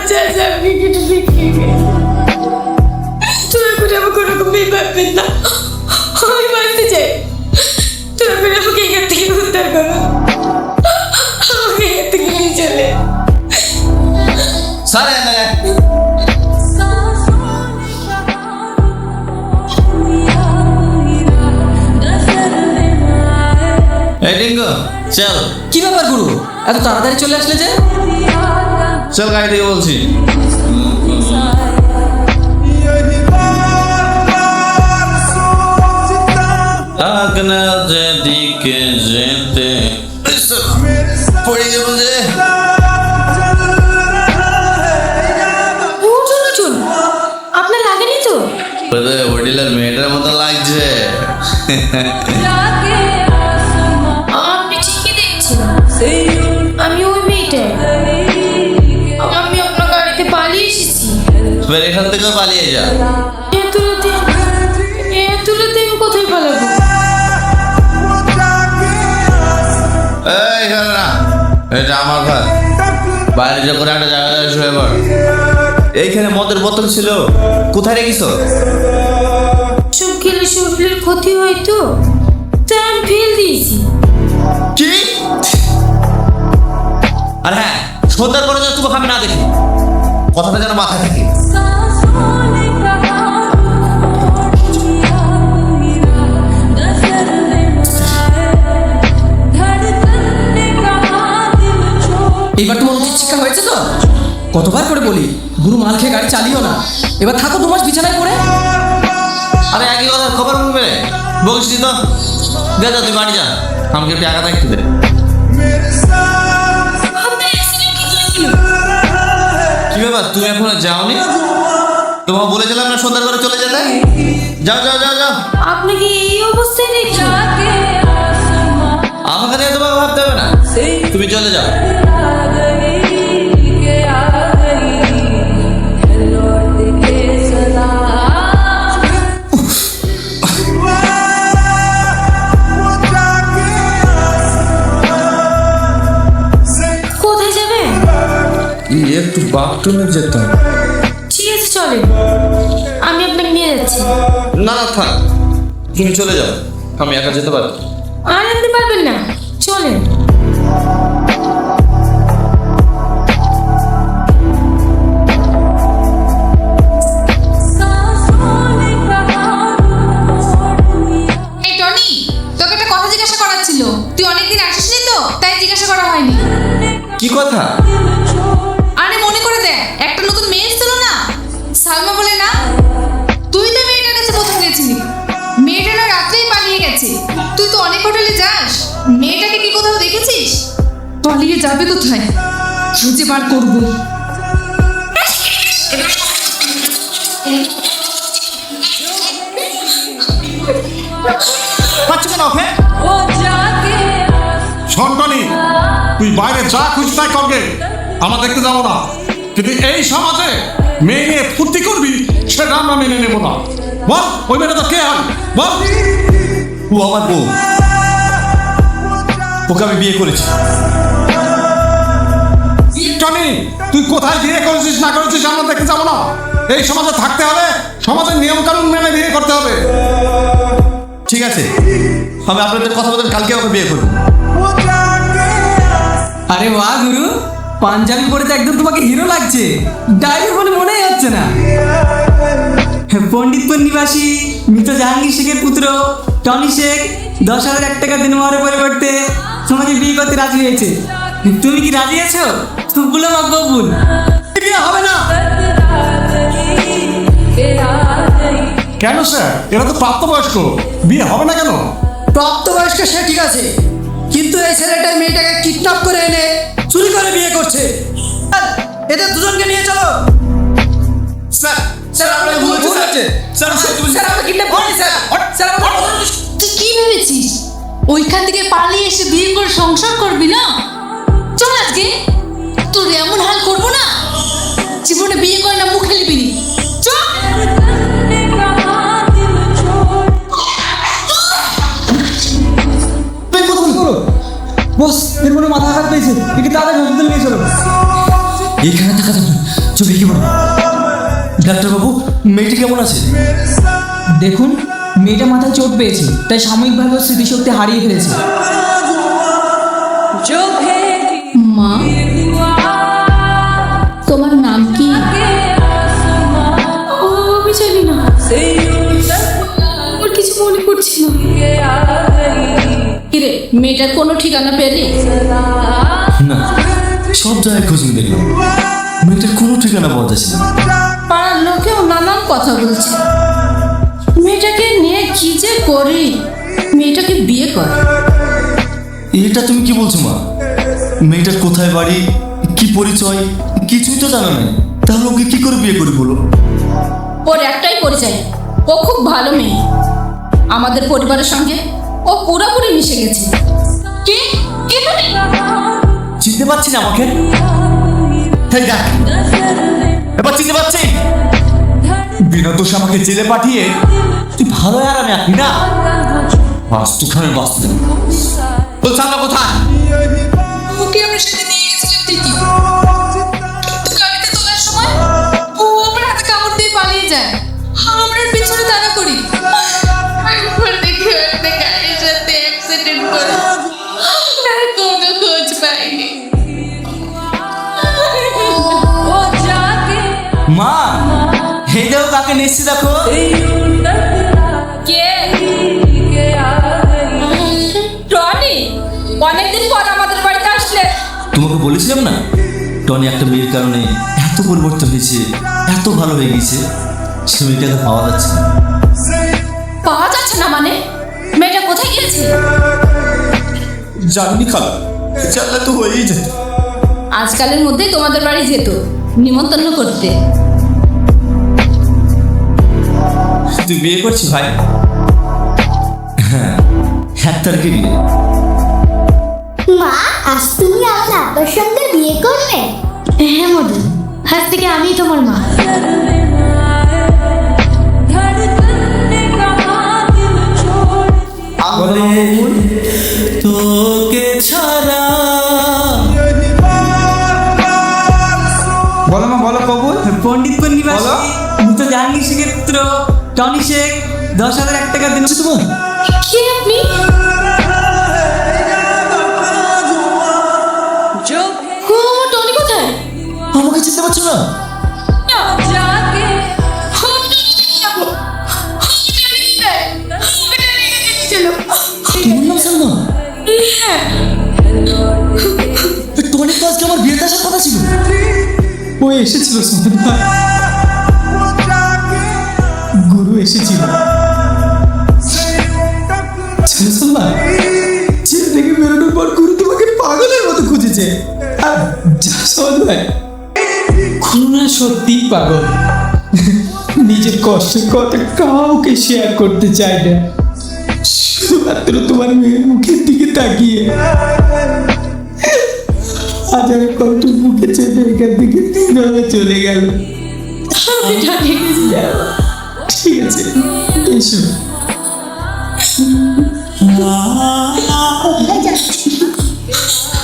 চাচা আপনি কিছু বিক্রি তোরা করে আমাকে ওরকমই ভাববেন না, আমি বাঁচতে চাই। তোরা করে আমাকে এখান থেকে উদ্ধার করো, আমাকে এখান থেকে নিয়ে চলে। স্যার এই টিঙ্কু চল। কি ব্যাপার গুরু, এত তাড়াতাড়ি চলে আসলে যে? চল গাড়ি থেকে বলছি। আগনা যেদিকে যেতে পড়ে যাবো যে। চলুন চলুন, আপনার লাগেনি তো? হোটেলের মেয়েটার মতো লাগছে। আপনি ঠিকই দেখছেন, আমি ওই মেয়েটা। আমি আপনার গাড়িতে পালিয়ে এসেছি। এবার এখান থেকে পালিয়ে যা। এত রাতে আমি কোথায় পালাবো? এই এখানে না, এটা আমার ঘর। বাইরে যা করে একটা জায়গায় শুয়ে পড়। এইখানে মদের বোতল ছিল, কোথায় রেখেছো? সব খেলে শরীরের ক্ষতি হয় তো, তাই আমি ফেল দিয়েছি। কি? আর হ্যাঁ, সন্ধ্যার পরে যেন তোমাকে আমি না দেখি, কথাটা যেন মাথায় থাকে। এবার তোমার উচিত শিক্ষা হয়েছে তো? কতবার করে বলি গুরু মাল খেয়ে গাড়ি চালিও না। এবার থাকো 2 মাস বিছানায় পড়ে। আরে একই কথা খবর বলবে, বলছি তো। যা যা, তুই বাড়ি যা, আমাকে একটু একা থাকতে দে। কি ব্যাপার, তুমি এখনো যাওনি? তোমাকে বলেছিলাম না সন্ধ্যার করে চলে যেতে। যাও যাও যাও যাও। আপনাকে এই অবস্থায় দেখি? আমাকে নিয়ে তোমাকে ভাবতে হবে না, তুমি চলে যাও। কোথায় যাবে? একটু বাথরুমে যেতাম। ঠিক আছে চলেন, আমি আপনাকে নিয়ে যাচ্ছি। না না থাক, তুমি চলে যাও, আমি একা যেতে পারবো। আর আনতে পারবেন না, চলেন। এই টনি, তোকে একটা কথা জিজ্ঞাসা করার ছিল। তুই অনেকদিন আসিসনি তো, তাই জিজ্ঞাসা করা হয়নি। কি কথা? আরে মনে করে দেখ, একটা নতুন মেয়ে এসেছিল না, সালমা বলে না? তুই তো মেয়েটার কাছে প্রথম গেছিলি। মেয়েটা না রাত্রেই পালিয়ে গেছে। তুই তো অনেক হোটেলে যাস, মেয়েটাকে কি কোথাও দেখেছিস? পালিয়ে যাবে কোথায়, খুঁজে বার করবো। পাচ্ছি কেন ওকে? শোন টনি, তুই বাইরে যা খুশি তাই করবে, আমরা দেখতে যাবো না। কিন্তু এই সমাজে মেয়ে নিয়ে ফুর্তি করবি, সেটা আমরা মেনে নেবো না। বল, ওই মেয়েটা তো কে হয় বল? ও আমার বউ, ওকে আমি বিয়ে করেছি। টনি, তুই কোথায় বিয়ে করেছিস না করেছিস আমরা দেখতে যাবো না। এই সমাজে থাকতে হলে সমাজের নিয়ম কানুন মেনে বিয়ে করতে হবে। ঠিক আছে, আমি আপনাদের কথা বলেন, কালকে ওকে বিয়ে করবো। আরে বাহ গুরু, পাঞ্জাবি পরে তো একদম তোমাকে হিরো লাগছে। ডাইভার বলে মনেই হচ্ছে না। পণ্ডিতপুর নিবাসী মৃত জাহাঙ্গীর শেখের পুত্র টনি শেখ 10,001 টাকা দিনমহারের পরিবর্তে তোমাকে বিয়ে করতে রাজি হয়েছে। তুমি কি রাজি আছো? বলে মা কবুল। বিয়ে হবে না। কেন স্যার, এরা তো প্রাপ্তবয়স্ক, বিয়ে হবে না কেন? প্রাপ্তবয়স্ক সে ঠিক আছে, কিন্তু এই ছেলেটা মেয়েটাকে কিডন্যাপ করে এনে চুরি করে বিয়ে করছে। এদের দুজনকে নিয়ে চলো। স্যার স্যার আপনাকে ভুল হচ্ছে স্যার। স্যার আমরা কিডন্যাপ করিনি স্যার। স্যার তুই কি ভেবেছিস ওইখান থেকে পালিয়ে এসে বিয়ে করে সংসার করবি না? চল আজকে তোর এমন হাল করবো না, জীবনে বিয়ে করে না মুখ খেলবি নি। চল। বস, এর মনে মাথা আঘাত পেয়েছে, একে তাড়াতাড়ি হসপিটাল নিয়ে চলো। এখানে থাকা যাবে না, চোখে কি বলো? ডাক্তারবাবু, মেয়েটি কেমন আছে? দেখুন, মেয়েটা মাথায় চোট পেয়েছে, তাই সাময়িকভাবে ওর স্মৃতিশক্তি হারিয়ে ফেলেছে। মা, তোমার নাম কি? ও আমি জানি না, ওর কিছু মনে পড়ছে না। কিরে, মেয়েটার কোনো ঠিকানা পেলি? না, সব জায়গায় খোঁজ নিয়ে দেখলাম, মেয়েটার কোনো ঠিকানা পাওয়া যাচ্ছে না। পাড়ার লোকেও নানান কথা বলছে। মেয়েটাকে নিয়ে কি যে করি, মেয়েটাকে বিয়ে কর। এটা তুমি কি বলছো মা? মেয়েটার কোথায় বাড়ি, কি পরিচয়, কিছুই তো জানা নাই। তাহলে ওকে কি করে বিয়ে করি বলো? ওর একটাই পরিচয়, ও খুব ভালো মেয়ে। আমাদের পরিবারের সঙ্গে ও পুরোপুরি মিশে গেছে। কি কি তুমি? চিনতে পারছি না আমাকে? এই দেখ, এবার চিনতে পারছি? বিনা দোষ আমাকে জেলে পাঠিয়ে তুই ভালো আরামে আঁকবি না? বাস্তুখানে বাস্তু বল, চান্দা কোথায়? ওকে আমরা সাথে নিয়ে গেছিলাম ঠিকই, কিন্তু গাড়িতে তোলার সময় ও আমার হাতে কামড় দিয়ে পালিয়ে যায়। আমরা ওর পিছনে তাড়া করি। একবার দেখি একটা গাড়ির সাথে অ্যাক্সিডেন্ট করে, আর কোনো খোঁজ পাইনি। মা, এই দেখো কাকে নিচ্ছি, দেখো। কে? টনি, অনেকদিন পর আমাদের বাড়িতে আসলে। তোমাকে বলেছিলাম না, টনি একটা মেয়ের কারণে এত পরিবর্তন হয়েছে, এত ভালো হয়ে গেছে, সে মেয়েটাকে পাওয়া যাচ্ছে না। পাওয়া যাচ্ছে না মানে? মেয়েটা কোথায় গিয়েছে? জানি খালা, জানলে তো হয়েই যেত। আজকালের মধ্যেই তোমাদের বাড়ি যেত নিমন্ত্রণ করতে। তুই বিয়ে করছিস ভাই? হ্যাঁ, 1 তারিখে বিয়ে। মা, আজ তুমি আমার আব্বার সঙ্গে বিয়ে করবে? হ্যাঁ মধু, আজ থেকে আমি তোমার মা। তোকে ছাড়া। বলো মা, বলো কবুল। পণ্ডিতপুর নিবাসী মৃত জাহাঙ্গীর শেখের পুত্র টনি শেখ 10,001 টাকা দিন। তোমার কে আপনি? ও আমার টনি কোথায়? আমাকে চিনতে পারছো না? তোমার নাম সালমা? টনি তো আজকে আমার বিয়েতে আসার কথা ছিল। ও এসেছিল সুমন ভাই, গুরু এসেছিল। সালমা, জেল থেকে বেরোনোর পর গুরু তোমাকে পাগলের মতো খুঁজেছে। আর যা সুমন ভাই, খুলনা সত্যি পাগল, নিজের কষ্টের কথা কাউকে শেয়ার করতে চায় না, শুধুমাত্র তোমার মেয়ের মুখের দিকে তাকিয়ে হাজার কত মুখে চেপে এখান থেকে তিনভাবে চলে গেল। আমি জানি না। ঠিক আছে, এসো।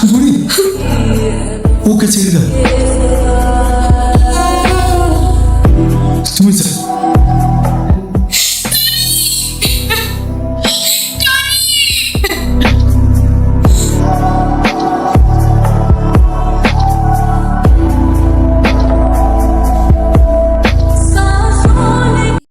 বুড়ি, ওকে ছেড়ে দাও।